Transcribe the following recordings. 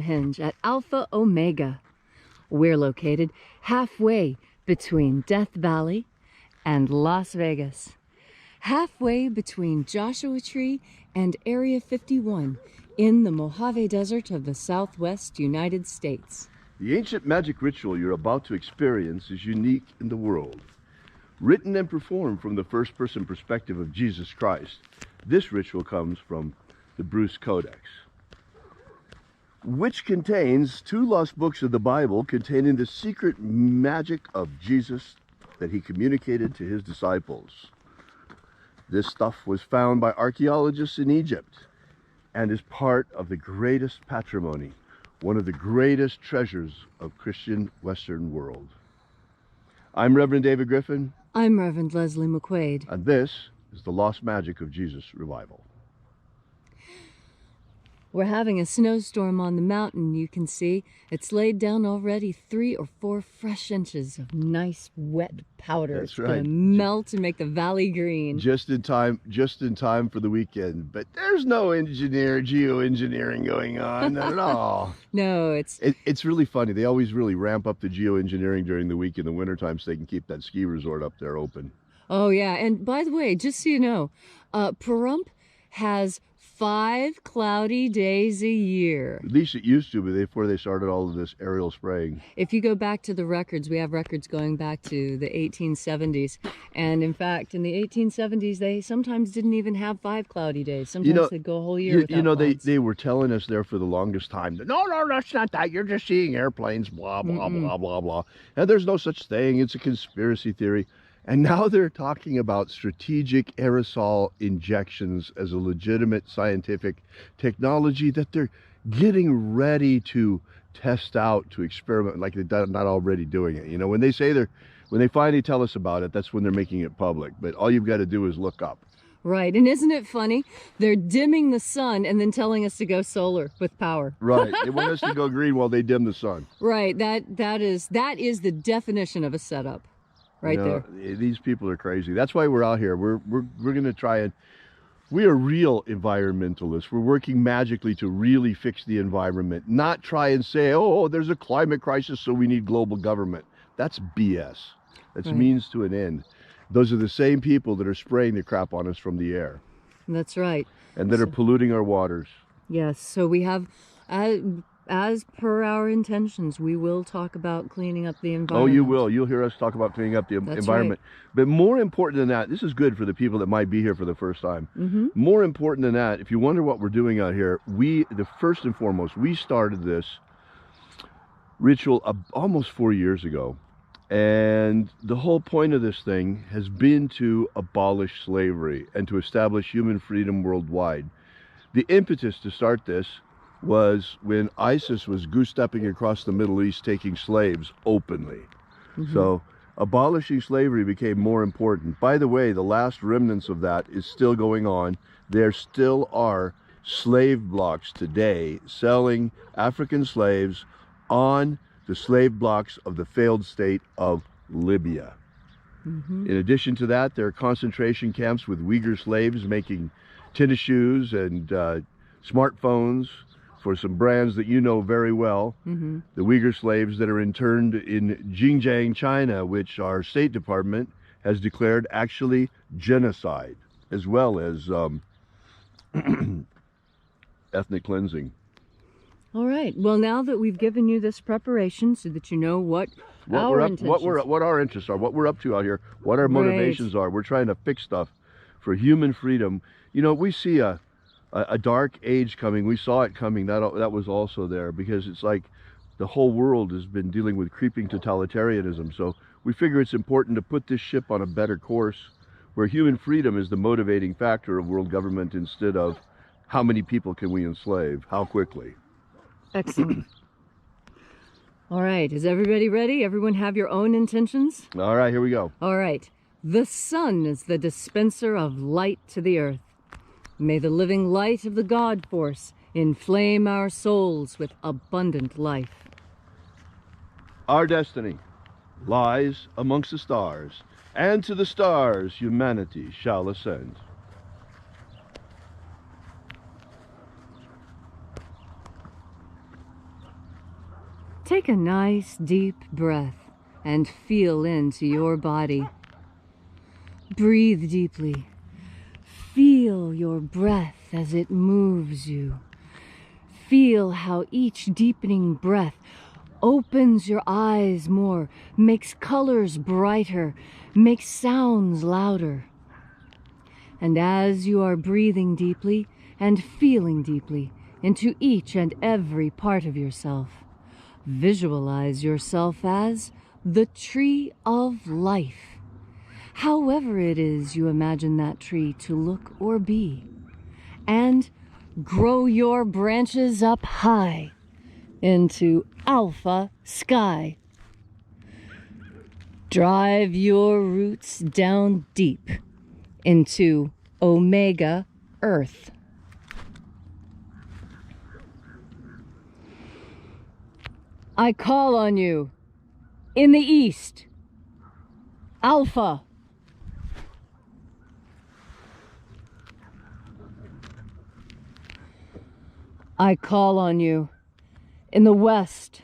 Hinge at Alpha Ωmega. We're located halfway between Death Valley and Las Vegas. Halfway between Joshua Tree and Area 51 in the Mojave Desert of the Southwest United States. The ancient magic ritual you're about to experience is unique in the world. Written and performed from the first-person perspective of Jesus Christ, this ritual comes from the Bruce Codex, which contains 2 lost books of the Bible containing the secret magic of Jesus that he communicated to his disciples. This stuff was found by archaeologists in Egypt and is part of the greatest patrimony, one of the greatest treasures of Christian Western world. I'm Reverend David Griffin. I'm Reverend Leslie McQuade. And this is the Lost Magic of Jesus Revival. We're having a snowstorm on the mountain, you can see. It's laid down already 3 or 4 fresh inches of nice wet powder. That's it's right. Gonna melt and make the valley green. Just in time for the weekend. But there's no geoengineering going on, not at all. No, it's really funny. They always really ramp up the geoengineering during the week in the wintertime so they can keep that ski resort up there open. Oh yeah, and by the way, just so you know, Pahrump has 5 cloudy days a year. At least it used to be before they started all of this aerial spraying. If you go back to the records, we have records going back to the 1870s. And in fact, in the 1870s, they sometimes didn't even have 5 cloudy days. Sometimes they'd go a whole year without clouds. They were telling us there for the longest time that, no, that's not that. You're just seeing airplanes, blah, blah, blah, blah, blah. And there's no such thing. It's a conspiracy theory. And now they're talking about strategic aerosol injections as a legitimate scientific technology that they're getting ready to test out, to experiment, like they're not already doing it. You know, when they finally tell us about it, that's when they're making it public. But all you've got to do is look up. Right, and isn't it funny? They're dimming the sun and then telling us to go solar with power. Right, they want us to go green while they dim the sun. Right, that is the definition of a setup. Right, you know, there. These people are crazy. That's why we're out here. We're going to try and... We are real environmentalists. We're working magically to really fix the environment, not try and say, oh, there's a climate crisis, so we need global government. That's BS. That's right. Means to an end. Those are the same people that are spraying the crap on us from the air. That's right. And that are polluting our waters. Yes, so we have... as per our intentions, we will talk about cleaning up the environment. Oh, you will. You'll hear us talk about cleaning up the environment. Right. But more important than that, this is good for the people that might be here for the first time. Mm-hmm. More important than that, if you wonder what we're doing out here, first and foremost, we started this ritual almost 4 years ago. And the whole point of this thing has been to abolish slavery and to establish human freedom worldwide. The impetus to start this was when ISIS was goose-stepping across the Middle East taking slaves openly. Mm-hmm. So abolishing slavery became more important. By the way, the last remnants of that is still going on. There still are slave blocks today selling African slaves on the slave blocks of the failed state of Libya. Mm-hmm. In addition to that, there are concentration camps with Uyghur slaves making tennis shoes and smartphones for some brands that you know very well. Mm-hmm. The Uyghur slaves that are interned in Xinjiang, China, which our State Department has declared actually genocide, as well as ethnic cleansing. All right. Well, now that we've given you this preparation so that you know what our interests are, what we're up to out here, what our motivations are. We're trying to fix stuff for human freedom. You know, we see a dark age coming. We saw it coming. That was also there, because it's like the whole world has been dealing with creeping totalitarianism. So we figure it's important to put this ship on a better course where human freedom is the motivating factor of world government instead of how many people can we enslave, how quickly. Excellent. All right. Is everybody ready? Everyone have your own intentions? All right, here we go. All right. The sun is the dispenser of light to the earth. May the living light of the God Force inflame our souls with abundant life. Our destiny lies amongst the stars, and to the stars humanity shall ascend. Take a nice deep breath and feel into your body. Breathe deeply. Feel your breath as it moves you. Feel how each deepening breath opens your eyes more, makes colors brighter, makes sounds louder. And as you are breathing deeply and feeling deeply into each and every part of yourself, visualize yourself as the tree of life. However it is you imagine that tree to look or be. And grow your branches up high into Alpha Sky. Drive your roots down deep into Omega Earth. I call on you in the east, Alpha. I call on you in the west,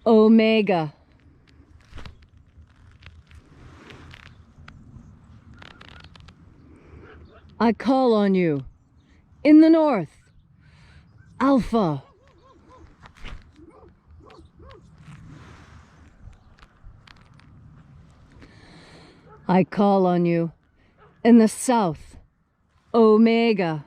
Omega. I call on you in the north, Alpha. I call on you in the south, Omega.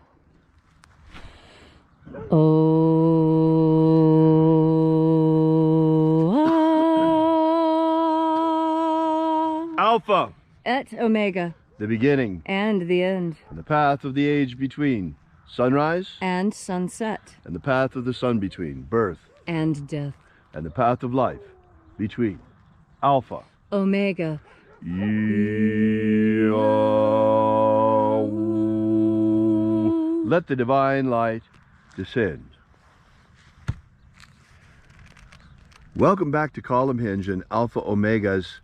Alpha. Et Omega. The beginning. And the end. And the path of the age between. Sunrise. And sunset. And the path of the sun between. Birth. And death. And the path of life between. Alpha. Omega. Let the divine light descend. Welcome back to Column Hinge and Alpha Omega's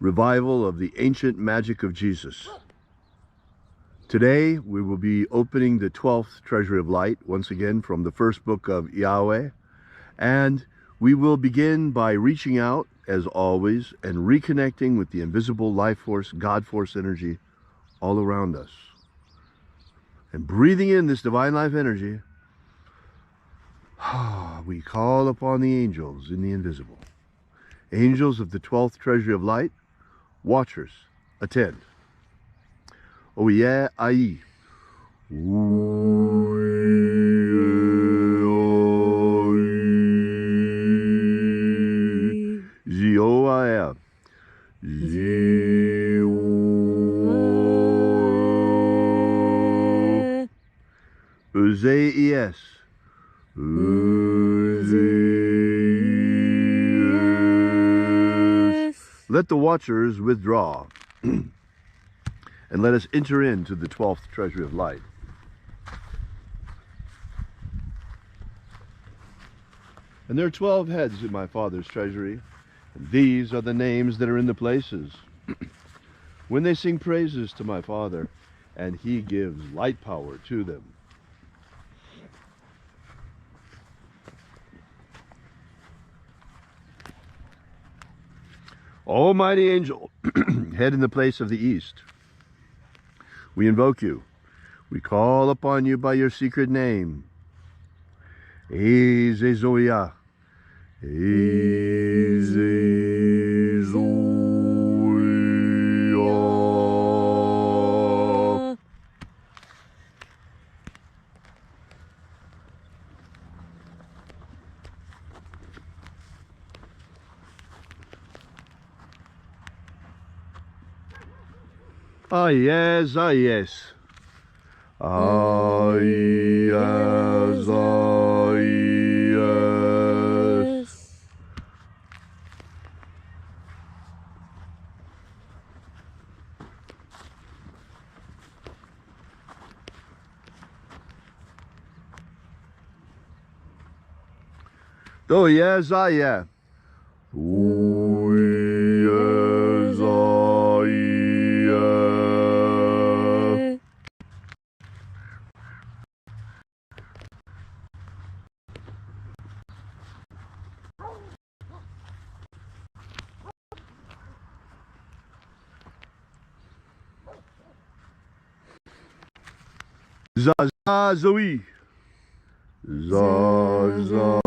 revival of the ancient magic of Jesus. Today we will be opening the 12th Treasury of Light, once again from the first book of Yahweh, and we will begin by reaching out, as always, and reconnecting with the invisible life force, God force energy all around us. And breathing in this divine life energy, we call upon the angels in the invisible. Angels of the 12th Treasury of Light, watchers, attend. Oh yeah, aye. Zioa. Uzais. Let the watchers withdraw, and let us enter into the 12th Treasury of Light. And there are 12 heads in my Father's treasury, and these are the names that are in the places. When they sing praises to my Father, and he gives light power to them. Almighty angel, head in the place of the east, we invoke you. We call upon you by your secret name. Ezezoya. Ezezoya. Ah yes, ah yes. Ah yes, ah yes. Oh yes, ah yeah. Oh yes, ah yeah. Zazazoe. Zazazoe.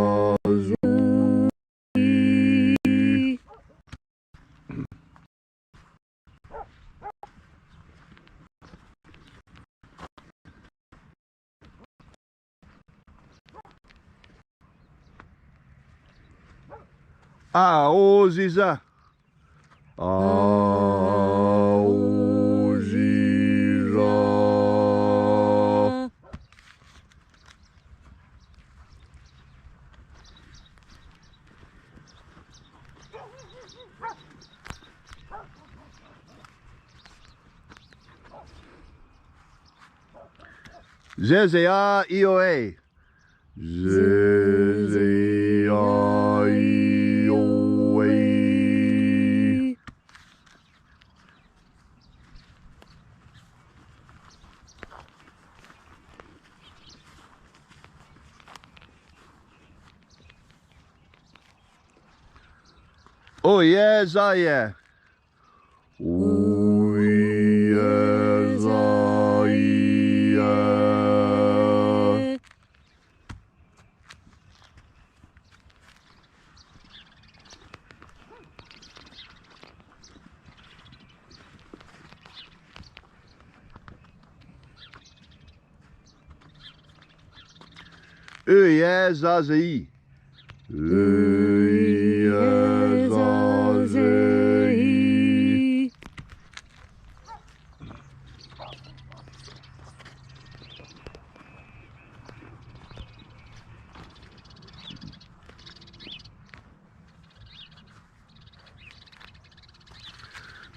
Aoziza. Aoziza. Zezea ioe. Zezea ioe. Oh yes, I yeah. Oh yes, I yeah. Oh yes, I see.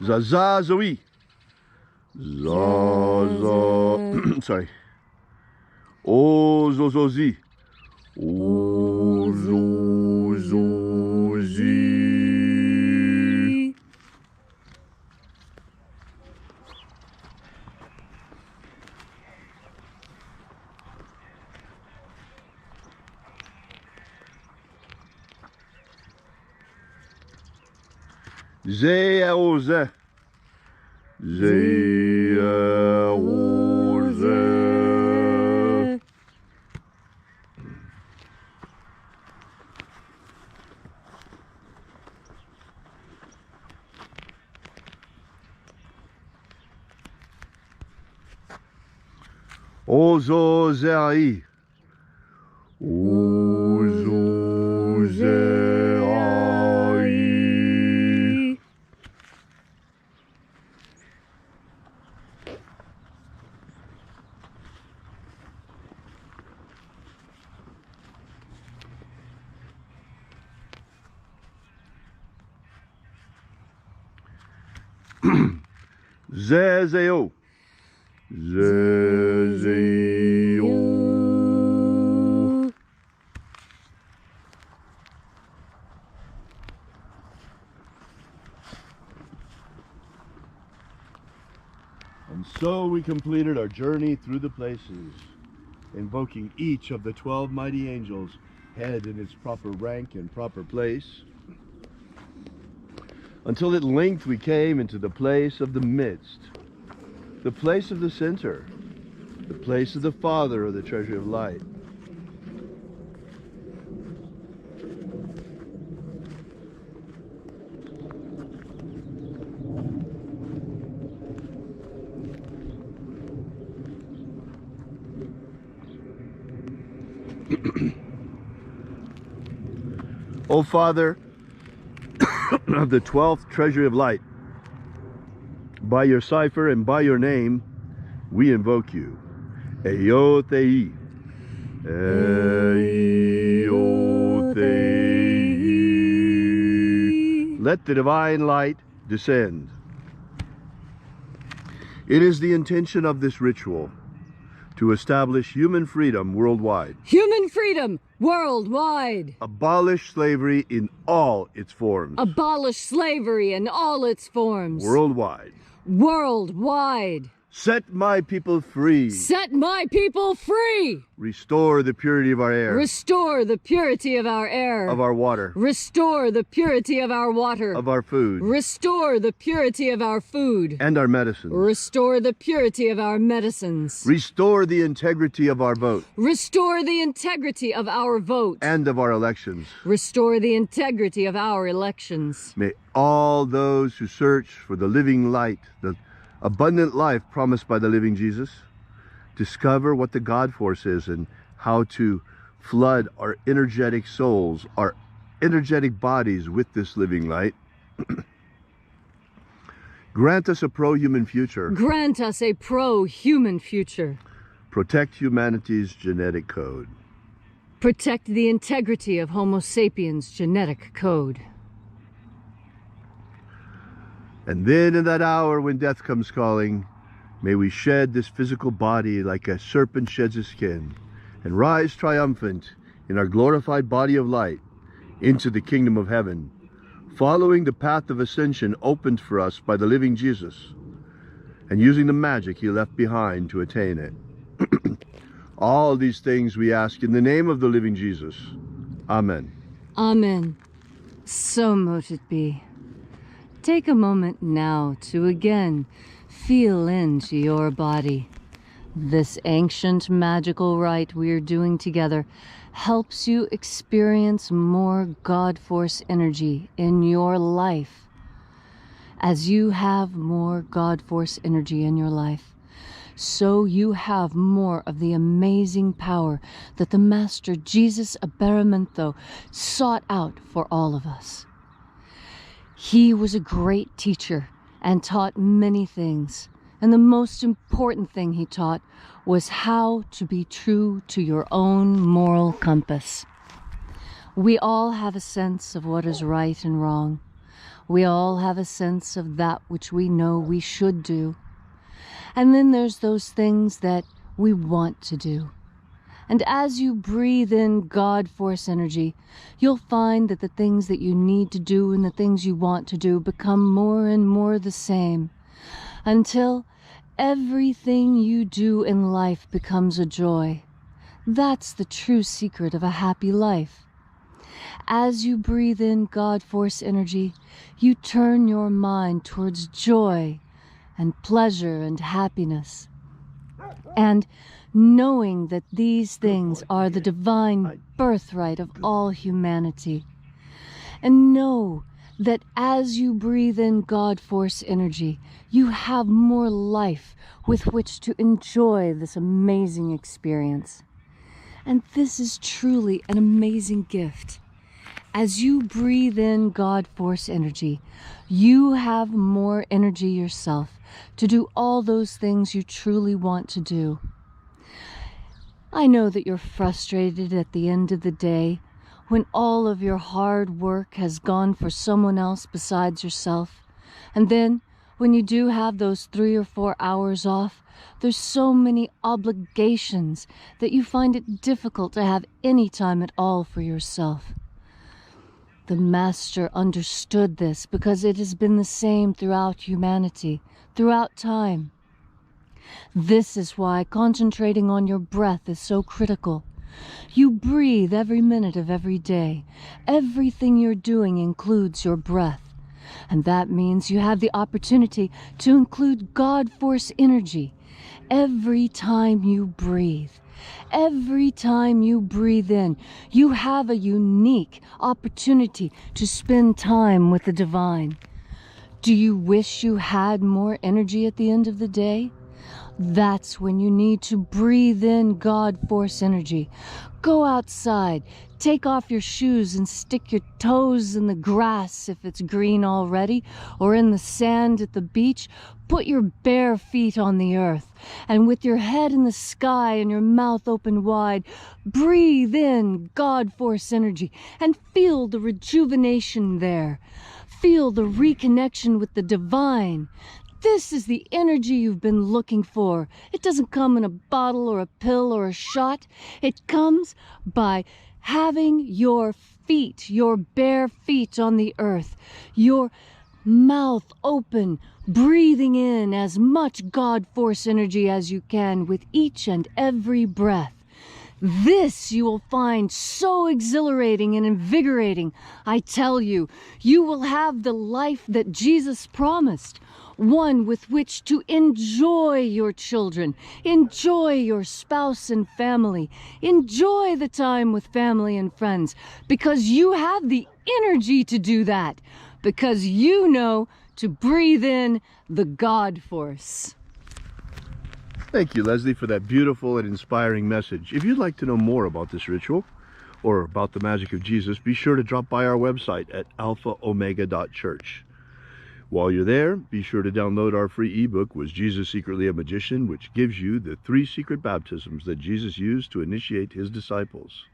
Zazazoe. Zaza. Sorry. Ozozozi. Ozozozi. Zeaoze. Zeaoze. Ozozei. Ozozei. Zezeo. Zezeo. And so we completed our journey through the places, invoking each of the 12 mighty angels, head in its proper rank and proper place, until at length we came into the place of the midst, the place of the center, the place of the Father of the treasury of light. O Father of the 12th treasury of light, by your cipher and by your name, we invoke you. Eyothei. Eyothei. Let the divine light descend. It is the intention of this ritual to establish human freedom worldwide. Human freedom worldwide. Abolish slavery in all its forms. Abolish slavery in all its forms. Worldwide. Worldwide. Set my people free. Set my people free. Restore the purity of our air. Restore the purity of our air. Of our water. Restore the purity of our water. Of our food. Restore the purity of our food. And our medicines. Restore the purity of our medicines. Restore the integrity of our vote. Restore the integrity of our vote. And of our elections. Restore the integrity of our elections. May all those who search for the living light, the abundant life promised by the living Jesus, discover what the God force is and how to flood our energetic souls, our energetic bodies with this living light. Grant us a pro-human future. Grant us a pro-human future. Protect humanity's genetic code. Protect the integrity of Homo sapiens' genetic code. And then in that hour when death comes calling, may we shed this physical body like a serpent sheds his skin, and rise triumphant in our glorified body of light into the kingdom of heaven, following the path of ascension opened for us by the living Jesus, and using the magic he left behind to attain it. All these things we ask in the name of the living Jesus. Amen. Amen. So mote it be. Take a moment now to again feel into your body. This ancient magical rite we are doing together helps you experience more God Force energy in your life. As you have more God Force energy in your life, so you have more of the amazing power that the Master Jesus Aberamento sought out for all of us. He was a great teacher and taught many things, and the most important thing he taught was how to be true to your own moral compass. We all have a sense of what is right and wrong. We all have a sense of that which we know we should do. And then there's those things that we want to do. And as you breathe in God Force energy, you'll find that the things that you need to do and the things you want to do become more and more the same, until everything you do in life becomes a joy. That's the true secret of a happy life. As you breathe in God Force energy, you turn your mind towards joy and pleasure and happiness. And knowing that these things are the divine birthright of all humanity. And know that as you breathe in God Force energy, you have more life with which to enjoy this amazing experience. And this is truly an amazing gift. As you breathe in God Force energy, you have more energy yourself to do all those things you truly want to do. I know that you're frustrated at the end of the day when all of your hard work has gone for someone else besides yourself. And then when you do have those 3 or 4 hours off, there's so many obligations that you find it difficult to have any time at all for yourself. The Master understood this because it has been the same throughout humanity, throughout time. This is why concentrating on your breath is so critical. You breathe every minute of every day. Everything you're doing includes your breath. And that means you have the opportunity to include God Force energy every time you breathe. Every time you breathe in, you have a unique opportunity to spend time with the divine. Do you wish you had more energy at the end of the day? That's when you need to breathe in God Force energy. Go outside, take off your shoes and stick your toes in the grass if it's green already, or in the sand at the beach. Put your bare feet on the earth, and with your head in the sky and your mouth open wide, breathe in God Force energy and feel the rejuvenation there. Feel the reconnection with the divine. This is the energy you've been looking for. It doesn't come in a bottle or a pill or a shot. It comes by having your feet, your bare feet on the earth, your mouth open, breathing in as much God Force energy as you can with each and every breath. This you will find so exhilarating and invigorating. I tell you, you will have the life that Jesus promised, one with which to enjoy your children, enjoy your spouse and family, enjoy the time with family and friends, because you have the energy to do that, because you know to breathe in the God Force. Thank you, Leslie, for that beautiful and inspiring message. If you'd like to know more about this ritual or about the magic of Jesus, be sure to drop by our website at alphaomega.church. While you're there, be sure to download our free ebook, Was Jesus Secretly a Magician?, which gives you the 3 secret baptisms that Jesus used to initiate his disciples.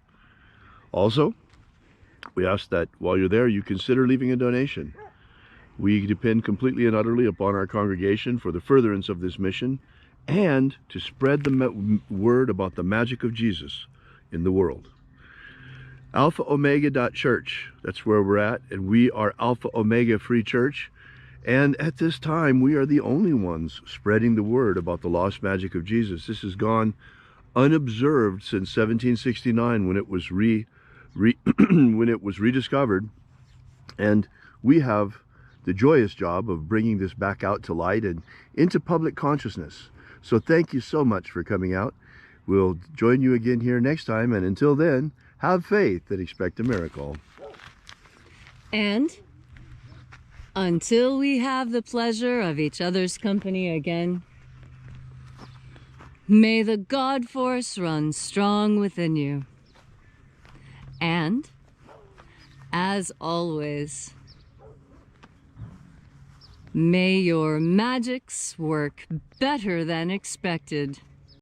Also, we ask that while you're there, you consider leaving a donation. We depend completely and utterly upon our congregation for the furtherance of this mission and to spread the word about the magic of Jesus in the world. AlphaOmega.church, that's where we're at, and we are Alpha Omega Free Church. And at this time, we are the only ones spreading the word about the lost magic of Jesus. This has gone unobserved since 1769 when it was when it was rediscovered. And we have the joyous job of bringing this back out to light and into public consciousness. So thank you so much for coming out. We'll join you again here next time. And until then, have faith and expect a miracle. And until we have the pleasure of each other's company again, may the God Force run strong within you. And, as always, may your magics work better than expected.